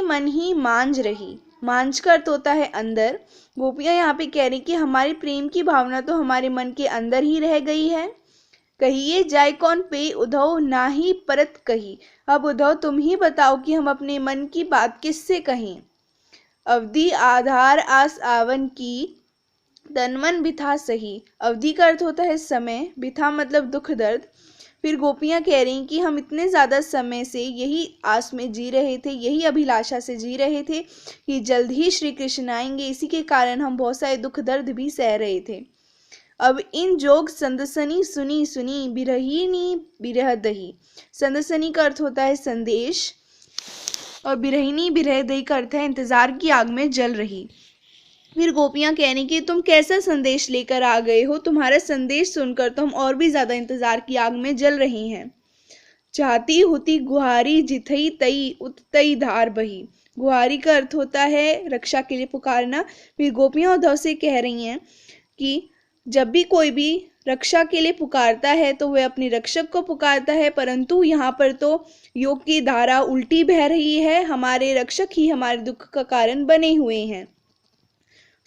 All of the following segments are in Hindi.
मन ही मांझ रही, मांझ का अर्थ होता है अंदर। गोपियां यहाँ पे कह रही कि हमारी प्रेम की भावना तो हमारे मन के अंदर ही रह गई है। कहिए जाय कौन पे उद्धव नाही परत कही। अब उद्धव तुम ही बताओ कि हम अपने मन की बात किससे कहें। अवधि आधार आस आवन की, तन मन बिथा सही। अवधि का अर्थ होता है समय, बिथा मतलब दुख दर्द। फिर गोपियां कह रही कि हम इतने ज़्यादा समय से यही आस में जी रहे थे, यही अभिलाषा से जी रहे थे कि जल्द ही श्री कृष्ण आएंगे। इसी के कारण हम बहुत सारे दुख दर्द भी सह रहे थे। अब इन जोग संदसनी सुनी सुनी, बिरहिनी बिरह दही। संदसनी का अर्थ होता है संदेश, और बिरहिनी बिरह दही का अर्थ है इंतजार की आग में जल रही। फिर गोपियां कहने की तुम कैसा संदेश लेकर आ गए हो, तुम्हारा संदेश सुनकर तो हम और भी ज्यादा इंतजार की आग में जल रही हैं। चाहती होती गुहारी जिथई तई उतई धार बही। गुहारी का अर्थ होता है रक्षा के लिए पुकारना। फिर गोपियां उद्धव से कह रही हैं कि जब भी कोई भी रक्षा के लिए पुकारता है तो वह अपने रक्षक को पुकारता है, परंतु यहाँ पर तो योग की धारा उल्टी बह रही है, हमारे रक्षक ही हमारे दुख का कारण बने हुए हैं।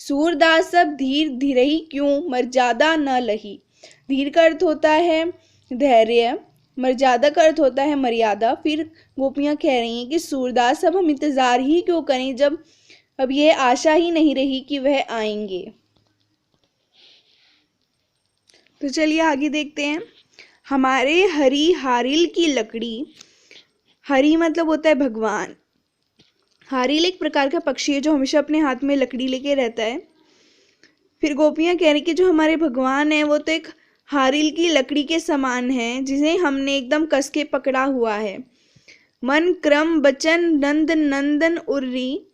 सूरदास सब धीर धीरही क्यों, मर्यादा न लही। धीर का अर्थ होता है धैर्य, मर्यादा का अर्थ होता है मर्यादा। फिर गोपियां कह रही हैं कि सूरदास अब हम इंतजार ही क्यों करें, जब अब यह आशा ही नहीं रही कि वह आएंगे। तो चलिए आगे देखते हैं। हमारे हरि हारिल की लकड़ी। हरि मतलब होता है भगवान। हारिल एक प्रकार का पक्षी है जो हमेशा अपने हाथ में लकड़ी लेके रहता है। फिर गोपियां कह रही कि जो हमारे भगवान है वो तो एक हारिल की लकड़ी के समान है, जिसे हमने एकदम कस के पकड़ा हुआ है। मन क्रम बचन नंद नंदन उर्री,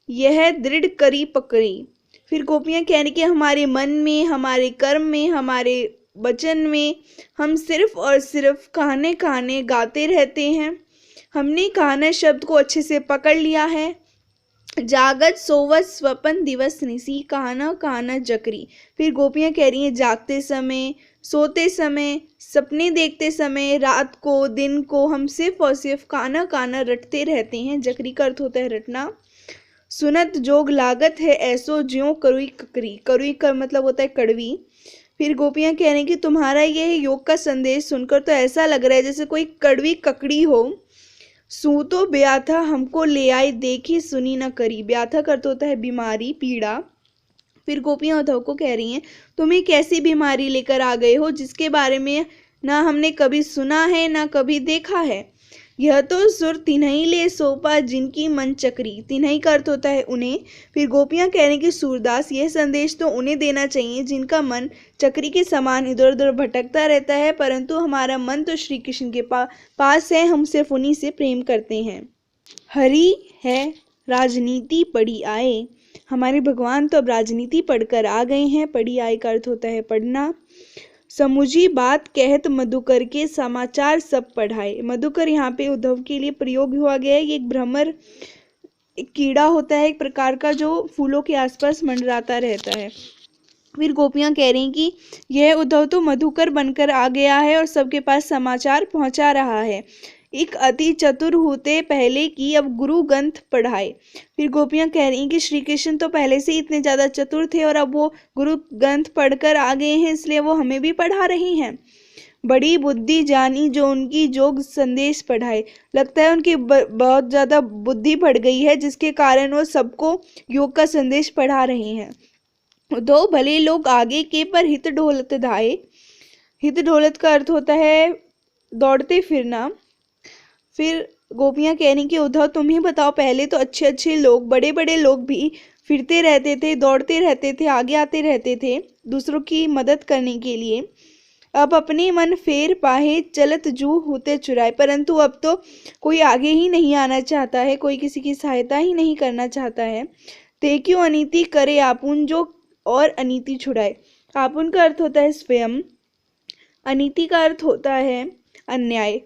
यह दृढ़ करी पकड़ी। फिर गोपियां कह रही कि हमारे मन में, हमारे कर्म में, हमारे वचन में हम सिर्फ और सिर्फ कहने कहने गाते रहते हैं। हमने कहना शब्द को अच्छे से पकड़ लिया है। जागत सोवत स्वपन दिवस निसी, कहना कहना जकरी। फिर गोपियां कह रही हैं जागते समय, सोते समय, सपने देखते समय, रात को दिन को हम सिर्फ और सिर्फ कहना कहना रटते रहते हैं। जकरी का अर्थ होता है रटना। सुनत जोग लागत है ऐसो ज्यों करुई ककरी। करुई का मतलब होता है कड़वी। फिर गोपियां कह रही कि तुम्हारा यह योग का संदेश सुनकर तो ऐसा लग रहा है जैसे कोई कड़वी ककड़ी हो। सूतो ब्याथा हमको ले आई, देखी सुनी न करी। ब्याथा का अर्थ होता है बीमारी, पीड़ा। फिर गोपियां उद्धव को कह रही हैं तुम एक ऐसी बीमारी लेकर आ गए हो जिसके बारे में ना हमने कभी सुना है ना कभी देखा है। यह तो सुर तिन्हई ले सोपा जिनकी मन चक्री। तिन्हई का अर्थ होता है उन्हें। फिर गोपियां कह रही कि सूरदास यह संदेश तो उन्हें देना चाहिए जिनका मन चक्री के समान इधर उधर भटकता रहता है, परंतु हमारा मन तो श्री कृष्ण के पास है, हम सिर्फ उन्हीं से प्रेम करते हैं। हरि है राजनीति पढ़ी आए। हमारे भगवान तो अब राजनीति पढ़कर आ गए हैं। पढ़ी आए का अर्थ होता है पढ़ना। समुझी बात कहत मधुकर के, समाचार सब पढ़ाए। मधुकर यहाँ पे उद्धव के लिए प्रयोग हुआ गया है। ये एक भ्रमर, एक कीड़ा होता है एक प्रकार का जो फूलों के आसपास मंडराता रहता है। फिर गोपियां कह रही कि यह उद्धव तो मधुकर बनकर आ गया है और सबके पास समाचार पहुंचा रहा है। एक अति चतुर होते पहले की अब गुरु ग्रंथ पढ़ाए। फिर गोपियां कह रही कि श्री कृष्ण तो पहले से ही इतने ज़्यादा चतुर थे और अब वो गुरु ग्रंथ पढ़कर आ गए हैं, इसलिए वो हमें भी पढ़ा रही हैं। बड़ी बुद्धि जानी जो उनकी जोग संदेश पढ़ाए। लगता है उनकी बहुत ज़्यादा बुद्धि बढ़ गई है जिसके कारण वो सबको योग का संदेश पढ़ा रही हैं। दो भले लोग आगे के पर हित ढोलत धाए। हित ढोलत का अर्थ होता है दौड़ते फिरना। फिर गोपियां कह रही कि उद्धव तुम ही बताओ, पहले तो अच्छे अच्छे लोग, बड़े बड़े लोग भी फिरते रहते थे, दौड़ते रहते थे, आगे आते रहते थे दूसरों की मदद करने के लिए। अब अपने मन फेर पाहे चलत जू होते चुराए। परंतु अब तो कोई आगे ही नहीं आना चाहता है, कोई किसी की सहायता ही नहीं करना चाहता है। ते क्यों अनीति करे आपुन जो और अनीति छुड़ाए। आपुन का अर्थ होता है स्वयं, अनीति का अर्थ होता है अन्याय।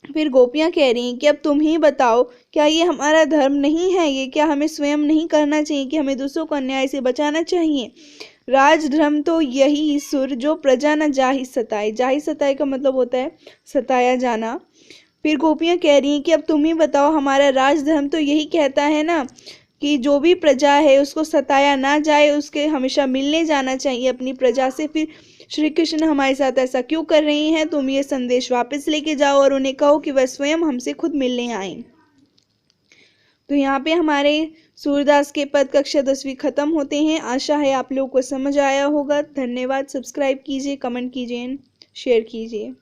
फिर गोपियां कह रही हैं कि अब तुम ही बताओ, क्या ये हमारा धर्म नहीं है? ये क्या हमें स्वयं नहीं करना चाहिए कि हमें दूसरों को अन्याय से बचाना चाहिए? राजधर्म तो यही सुर जो प्रजा न जाहि सताए। जाहि सताए का मतलब होता है सताया जाना। फिर गोपियाँ कह रही हैं कि अब तुम ही बताओ, हमारा राजधर्म तो यही कहता है ना कि जो भी प्रजा है उसको सताया ना जाए, उसके हमेशा मिलने जाना चाहिए अपनी प्रजा से। फिर श्री कृष्ण हमारे साथ ऐसा क्यों कर रही हैं? तुम ये संदेश वापस लेके जाओ और उन्हें कहो कि वह स्वयं हमसे खुद मिलने आए। तो यहाँ पे हमारे सूरदास के पद कक्षा 10वीं खत्म होते हैं। आशा है आप लोगों को समझ आया होगा। धन्यवाद। सब्सक्राइब कीजिए, कमेंट कीजिए, शेयर कीजिए।